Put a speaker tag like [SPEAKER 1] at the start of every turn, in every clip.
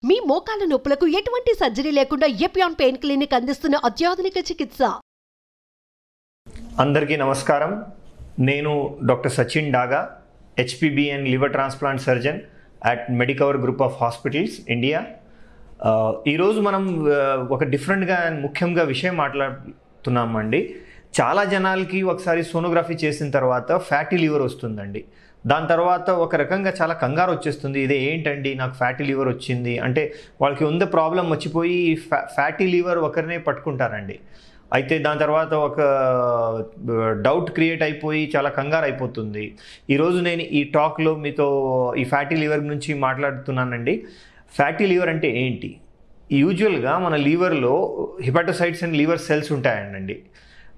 [SPEAKER 1] మీ మోకాల నొప్పులకు ఎటువంటి సర్జరీ లేకుండా ఎపియాన్ పెయిన్ క్లినిక్ అందిస్తున్న అత్యాధునిక చికిత్స.
[SPEAKER 2] అందరికీ నమస్కారం. నేను doctor Sachin Daga, HPBN liver transplant surgeon at Medicover group of hospitals India. ఈరోజు మనం ఒక డిఫరెంట్గా అండ్ ముఖ్యంగా విషయం మాట్లాడుతున్నామండి. చాలా జనాలకి ఒకసారి సోనోగ్రఫీ చేసిన తర్వాత ఫ్యాటీ లివర్ వస్తుందండి. దాని తర్వాత ఒక రకంగా చాలా కంగారు వచ్చేస్తుంది. ఇదే ఏంటండి నాకు ఫ్యాటీ లివర్ వచ్చింది అంటే వాళ్ళకి ఉందే ప్రాబ్లం మర్చిపోయి ఫ్యాటీ లివర్ ఒకరినే పట్టుకుంటారండి. అయితే దాని తర్వాత ఒక డౌట్ క్రియేట్ అయిపోయి చాలా కంగారు అయిపోతుంది. ఈరోజు నేను ఈ టాక్లో మీతో ఈ ఫ్యాటీ లివర్ గురించి మాట్లాడుతున్నానండి. ఫ్యాటీ లివర్ అంటే ఏంటి? యూజువల్గా మన లివర్లో హిపాటోసైట్స్ అండ్ లివర్ సెల్స్ ఉంటాయండి.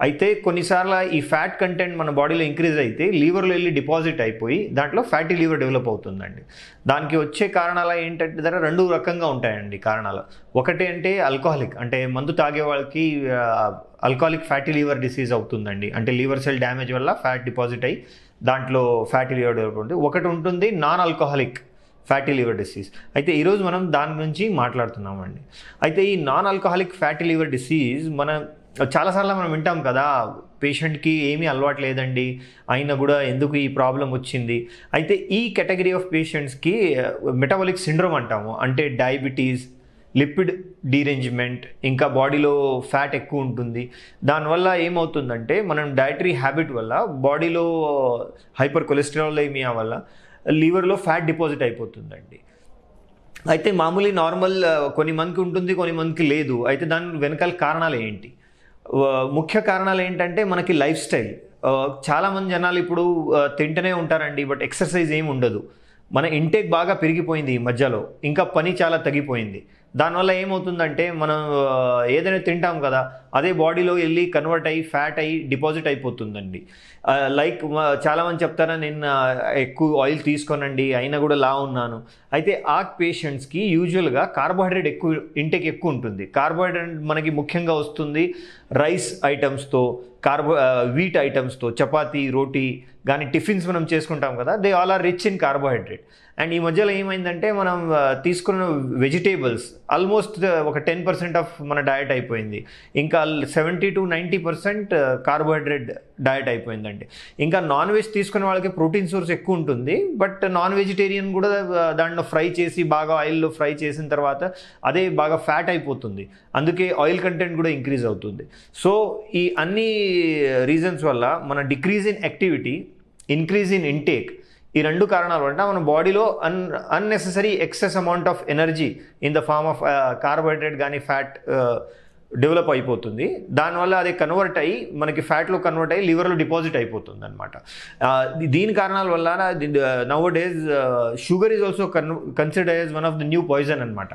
[SPEAKER 2] అయితే కొన్నిసార్లు ఈ ఫ్యాట్ కంటెంట్ మన బాడీలో ఇంక్రీజ్ అయితే లివర్లో వెళ్ళి డిపాజిట్ అయిపోయి దాంట్లో ఫ్యాటీ లివర్ డెవలప్ అవుతుందండి. దానికి వచ్చే కారణాలు ఏంటంటే రెండు రకంగా ఉంటాయండి కారణాలు. ఒకటి అంటే ఆల్కహాలిక్, అంటే మందు తాగే వాళ్ళకి ఆల్కహాలిక్ ఫ్యాటీ లివర్ డిసీజ్ అవుతుందండి. అంటే లివర్ సెల్ డ్యామేజ్ వల్ల ఫ్యాట్ డిపాజిట్ అయ్యి దాంట్లో ఫ్యాటీ లివర్ డెవలప్ అవుతుంది. ఒకటి ఉంటుంది non alcoholic fatty liver disease. అయితే ఈరోజు మనం దాని గురించి మాట్లాడుతున్నామండి. అయితే ఈ non alcoholic fatty liver disease చాలాసార్లు మనం వింటాం కదా, పేషెంట్కి ఏమీ అలవాటు లేదండి అయినా కూడా ఎందుకు ఈ ప్రాబ్లం వచ్చింది. అయితే ఈ కేటగిరీ ఆఫ్ పేషెంట్స్కి మెటబాలిక్ సిండ్రోమ్ అంటాము. అంటే డయాబెటీస్, లిపిడ్ డీరేంజ్మెంట్, ఇంకా బాడీలో ఫ్యాట్ ఎక్కువ ఉంటుంది. దానివల్ల ఏమవుతుందంటే మనం డైటరీ హ్యాబిట్ వల్ల బాడీలో హైపర్ కొలెస్ట్రాలేమియా వల్ల లివర్లో ఫ్యాట్ డిపాజిట్ అయిపోతుందండి. అయితే మామూలు నార్మల్ కొన్ని మందికి ఉంటుంది, కొన్ని మందికి లేదు. అయితే దాని వెనకాల కారణాలు ఏంటి? ముఖ్య కారణాలు ఏంటంటే మనకి లైఫ్ స్టైల్. చాలామంది జనాలు ఇప్పుడు తింటూనే ఉంటారండి, బట్ ఎక్సర్సైజ్ ఏమి ఉండదు. మన ఇంటేక్ బాగా పెరిగిపోయింది ఈ మధ్యలో, ఇంకా పని చాలా తగ్గిపోయింది. దానివల్ల ఏమవుతుందంటే మనం ఏదైనా తింటాం కదా, అదే బాడీలో వెళ్ళి కన్వర్ట్ అయ్యి ఫ్యాట్ అయ్యి డిపాజిట్ అయిపోతుందండి. లైక్ చాలామంది చెప్తారా నేను ఎక్కువ ఆయిల్ తీసుకోనండి అయినా కూడా లా ఉన్నాను. అయితే ఆ పేషెంట్స్కి యూజువల్గా కార్బోహైడ్రేట్ ఇంటేక్ ఎక్కువ ఉంటుంది. కార్బోహైడ్రేట్ మనకి ముఖ్యంగా వస్తుంది రైస్ ఐటమ్స్తో, వీట్ ఐటమ్స్తో, చపాతీ, రోటీ కానీ టిఫిన్స్ మనం చేసుకుంటాం కదా, they all are rich in carbohydrate. And ఈ మధ్యలో ఏమైందంటే మనం తీసుకున్న వెజిటేబుల్స్ ఆల్మోస్ట్ ఒక 10% ఆఫ్ మన డయట్ అయిపోయింది. ఇంకా 70 to 90% కార్బోహైడ్రేట్ డయట్ అయిపోయిందండి. ఇంకా నాన్ వెజ్ తీసుకునే వాళ్ళకి ప్రోటీన్ సోర్స్ ఎక్కువ ఉంటుంది, బట్ నాన్ వెజిటేరియన్ కూడా దాంట్లో ఫ్రై చేసి బాగా ఆయిల్లో ఫ్రై చేసిన తర్వాత అదే బాగా ఫ్యాట్ అయిపోతుంది. అందుకే ఆయిల్ కంటెంట్ కూడా ఇంక్రీజ్ అవుతుంది. సో ఈ అన్ని రీజన్స్ వల్ల మన decrease in activity, increase in intake, ఈ రెండు కారణాల వల్ల మన బాడీలో unnecessary excess amount of energy in the form of carbohydrate కానీ ఫ్యాట్ డెవలప్ అయిపోతుంది. దానివల్ల అది కన్వర్ట్ అయ్యి మనకి ఫ్యాట్లో కన్వర్ట్ అయ్యి లివర్లో డిపాజిట్ అయిపోతుంది అనమాట. దీని కారణాల వల్ల nowadays sugar is also considered as one of the new poison అనమాట.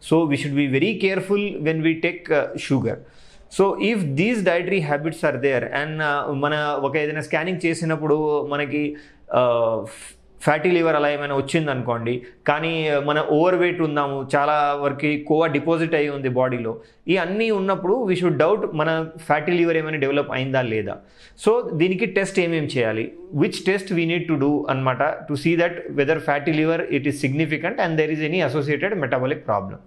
[SPEAKER 2] So we should be very careful when we take sugar. So if these dietary habits are there and మన ఏదైనా scanning చేసినప్పుడు మనకి fatty liver అలా ఏమైనా వచ్చిందనుకోండి, కానీ మన ఓవర్ వెయిట్ ఉన్నాము, చాలా వరకు కోవా డిపాజిట్ అయ్యి ఉంది బాడీలో, ఈ అన్నీ ఉన్నప్పుడు వీ షుడ్ డౌట్ మన ఫ్యాటీ లివర్ ఏమైనా డెవలప్ అయిందా లేదా. సో దీనికి టెస్ట్ ఏమేమి చేయాలి, which test we need to do అనమాట, to see that whether fatty liver it is significant and there is any associated metabolic problem.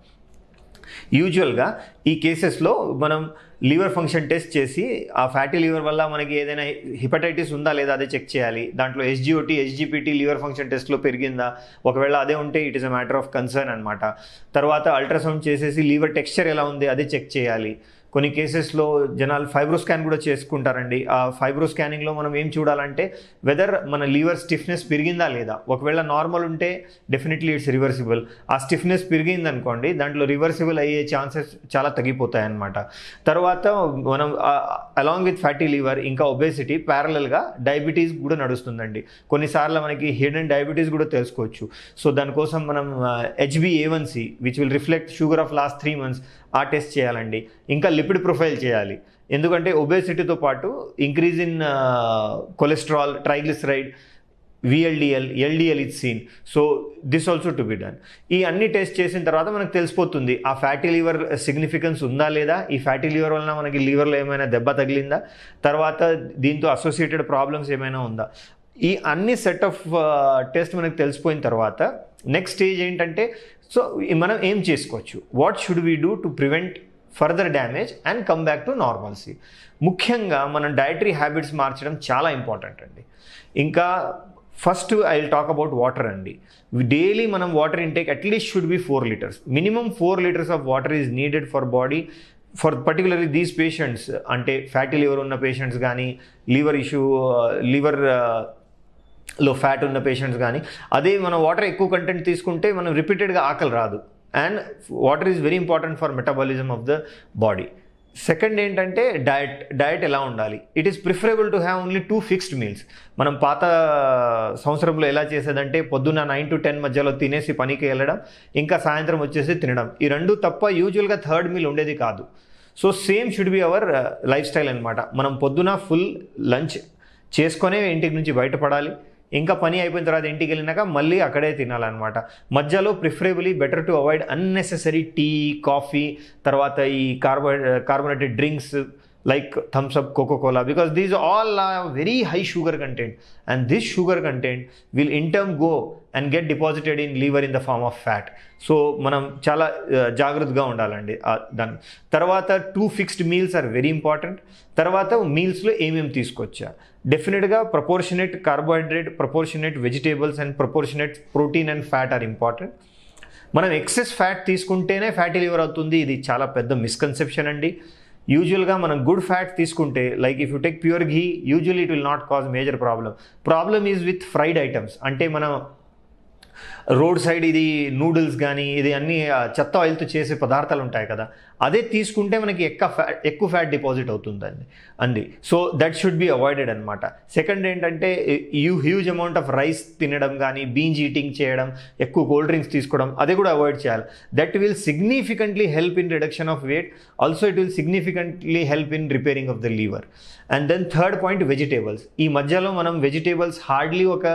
[SPEAKER 2] యూజువల్గా ఈ కేసెస్లో మనం లివర్ ఫంక్షన్ టెస్ట్ చేసి ఆ ఫ్యాటీ లివర్ వల్ల మనకి ఏదైనా హిపటైటిస్ ఉందా లేదా అదే చెక్ చేయాలి. దాంట్లో SGOT, SGPT లివర్ ఫంక్షన్ టెస్ట్లో పెరిగిందా, ఒకవేళ అదే ఉంటే it is a matter of concern అనమాట. తర్వాత అల్ట్రాసౌండ్ చేసేసి లివర్ టెక్స్చర్ ఎలా ఉంది అదే చెక్ చేయాలి. కొన్ని కేసెస్లో జనాలు ఫైబ్రో స్కాన్ కూడా చేసుకుంటారండి. ఆ ఫైబ్రో స్కానింగ్లో మనం ఏం చూడాలంటే వెదర్ మన లివర్ స్టిఫ్నెస్ పెరిగిందా లేదా. ఒకవేళ నార్మల్ ఉంటే డెఫినెట్లీ ఇట్స్ రివర్సిబుల్. ఆ స్టిఫ్నెస్ పెరిగిందనుకోండి దాంట్లో రివర్సిబుల్ అయ్యే ఛాన్సెస్ చాలా తగ్గిపోతాయి అన్నమాట. తర్వాత మనం అలాంగ్ విత్ ఫ్యాటీ లివర్ ఇంకా ఒబేసిటీ ప్యారలల్గా డయాబెటీస్ కూడా నడుస్తుందండి. కొన్నిసార్లు మనకి హిడెన్ డయాబెటీస్ కూడా తెలుసుకోవచ్చు. సో దానికోసం మనం HbA1c which will reflect sugar of last 3 months ఆ టెస్ట్ చేయాలండి. ఇంకా లిపిడ్ ప్రొఫైల్ చేయాలి, ఎందుకంటే ఒబేసిటీతో పాటు increase in cholesterol, triglyceride, VLDL, LDL is seen. So this also to be done. ఈ అన్ని టెస్ట్ చేసిన తర్వాత మనకు తెలిసిపోతుంది ఆ ఫ్యాటీ లివర్ సిగ్నిఫికెన్స్ ఉందా లేదా, ఈ ఫ్యాటీ లివర్ వలన మనకి లివర్లో ఏమైనా దెబ్బ తగిలిందా, తర్వాత దీంతో అసోసియేటెడ్ ప్రాబ్లమ్స్ ఏమైనా ఉందా. ఈ అన్ని సెట్ ఆఫ్ టెస్ట్ మనకు తెలిసిపోయిన తర్వాత నెక్స్ట్ స్టేజ్ ఏంటంటే సో మనం ఏం చేసుకోవచ్చు, what should we do to prevent further damage and come back to normalcy. ముఖ్యంగా మనం డైటరీ హ్యాబిట్స్ మార్చడం చాలా ఇంపార్టెంట్ అండి. ఇంకా first I will talk about water అండి. డైలీ మనం water intake at least should be 4 liters. Minimum 4 liters of water is needed for body, for particularly these patients, అంటే fatty liver ఉన్న పేషెంట్స్ కానీ, లివర్లో fat ఉన్న పేషెంట్స్ కానీ. అదే మనం వాటర్ ఎక్కువ కంటెంట్ తీసుకుంటే మనం రిపీటెడ్గా ఆకలి రాదు. And water is very important for metabolism of the body. Second ఏంటంటే డయట్ ఎలా ఉండాలి. It is preferable to have only 2 fixed meals. మనం పాత సంవత్సరంలో ఎలా చేసేదంటే పొద్దున్న 9 to 10 మధ్యలో తినేసి పనికి వెళ్ళడం, ఇంకా సాయంత్రం వచ్చేసి తినడం. ఈ రెండు తప్ప యూజువల్గా థర్డ్ మీల్ ఉండేది కాదు. So same should be our life style అనమాట. మనం పొద్దున ఫుల్ లంచ్ చేసుకొనే ఇంటికి నుంచి బయటపడాలి, ఇంకా పని అయిపోయిన తర్వాత ఇంటికి వెళ్ళినాక మళ్ళీ అక్కడే తినాలన్నమాట. మధ్యలో preferably better to avoid unnecessary tea, coffee, తర్వాత ఈ carbonated drinks like thumbs up, Coca-Cola, because these all are very high sugar content, and this sugar content will in turn go and get deposited in liver in the form of fat. So మనం చాలా జాగ్రత్తగా ఉండాలండి. దాని తర్వాత 2 fixed meals are very important. తర్వాత మీల్స్లో ఏమేమి తీసుకొచ్చా, డెఫినెట్గా proportionate carbohydrate, proportionate vegetables and proportionate protein and fat are important. మనం ఎక్సెస్ ఫ్యాట్ తీసుకుంటేనే ఫ్యాటీ లివర్ అవుతుంది, ఇది చాలా పెద్ద మిస్కన్సెప్షన్ అండి. యూజువల్గా మనం గుడ్ ఫ్యాట్ తీసుకుంటే, like if you take pure ghee, usually it will not cause major problem is with fried items. అంటే మనం రోడ్ సైడ్ ఇది నూడిల్స్ కానీ ఇది అన్నీ చెత్త ఆయిల్తో చేసే పదార్థాలు ఉంటాయి కదా, అదే తీసుకుంటే మనకి ఎక్కువ ఫ్యాట్ డిపాజిట్ అవుతుందండి అండి. So that should be avoided అనమాట. సెకండ్ ఏంటంటే హ్యూజ్ అమౌంట్ ఆఫ్ రైస్ తినడం కానీ, బీంజ్ ఈటింగ్ చేయడం, ఎక్కువ కోల్డ్ డ్రింక్స్ తీసుకోవడం, అది కూడా అవాయిడ్ చేయాలి. That will significantly help in reduction of weight. Also it will significantly help in repairing of the liver. And then third point vegetables. ఈ మధ్యలో మనం వెజిటేబుల్స్ హార్డ్లీ ఒక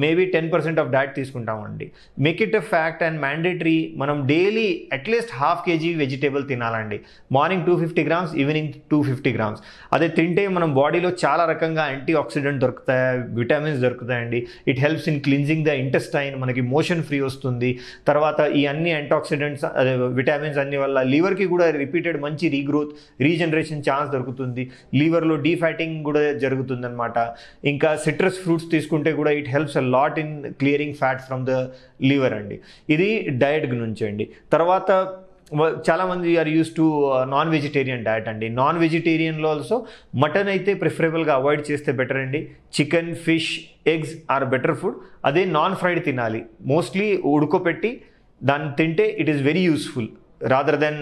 [SPEAKER 2] మేబీ 10% ఆఫ్ డైట్ తీసుకుంటామండి. Make it a fact and mandatory, మనం daily at least 1/2 kg vegetable తినాలండి. Morning 250 grams, evening 250 grams. అదే తింటే మనం బాడీలో చాలా రకంగా యాంటీ ఆక్సిడెంట్ దొరుకుతాయి, విటమిన్స్ దొరుకుతాయండి. It helps in cleansing the intestine, మనకి మోషన్ ఫ్రీ వస్తుంది. తర్వాత ఈ అన్ని యాంటీ ఆక్సిడెంట్స్, అదే విటమిన్స్ అన్ని వల్ల లివర్కి కూడా రిపీటెడ్ మంచి రీగ్రోత్, రీజనరేషన్ ఛాన్స్ దొరుకుతుంది. లివర్లో డీఫ్యాటింగ్ కూడా జరుగుతుంది అనమాట. ఇంకా సిట్రస్ ఫ్రూట్స్ తీసుకుంటే కూడా it helps a lot in clearing fat from the liver అండి. ఇది డయట్ నుంచి అండి. తర్వాత చాలామంది are used to non vegetarian diet అండి. నాన్ వెజిటేరియన్లో ఆల్సో మటన్ అయితే ప్రిఫరబుల్గా అవాయిడ్ చేస్తే బెటర్ అండి. Chicken, fish, eggs are better food. అదే నాన్ ఫ్రైడ్ తినాలి, మోస్ట్లీ ఉడుకోపెట్టి దాన్ని తింటే it is very useful rather than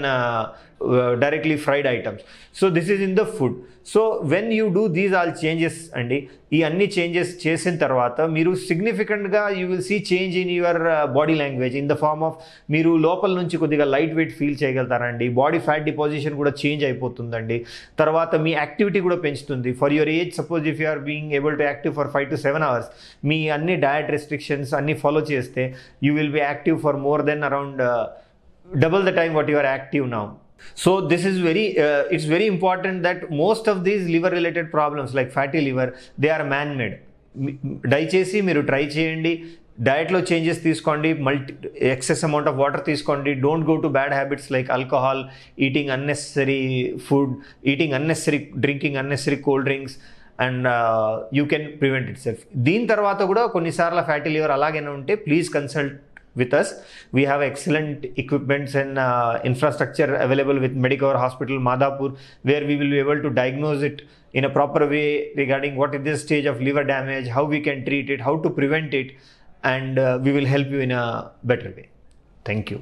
[SPEAKER 2] directly fried items. So this is in the food. So when you do these all changes andi, ee anni changes chesin tarvata meeru significant ga you will see change in your body language in the form of meeru lopal nunchi kodiga light weight feel cheyagaltarandi, body fat deposition kuda change ayipotundandi. Tarvata me activity kuda penchutundi. For your age, suppose if you are being able to active for 5 to 7 hours, మీ అన్ని diet restrictions అన్ని follow చేస్తే you will be active for more than around double the time what you are active now. So this is it's very important that most of these liver related problems like fatty liver, they are man made. దయచేసి మీరు try చేయండి, డయట్లో changes తీసుకోండి, excess amount of water తీసుకోండి. Don't go to bad habits like alcohol, eating unnecessary food, eating unnecessary, drinking unnecessary cold drinks, and you can prevent it self. దీని తర్వాత కూడా కొన్నిసార్లు fatty liver అలాగైనా ఉంటే please consult with us. We have excellent equipments and infrastructure available with Medicover Hospital, Madhapur, where we will be able to diagnose it in a proper way regarding what is the stage of liver damage, how we can treat it, how to prevent it, and we will help you in a better way. Thank you.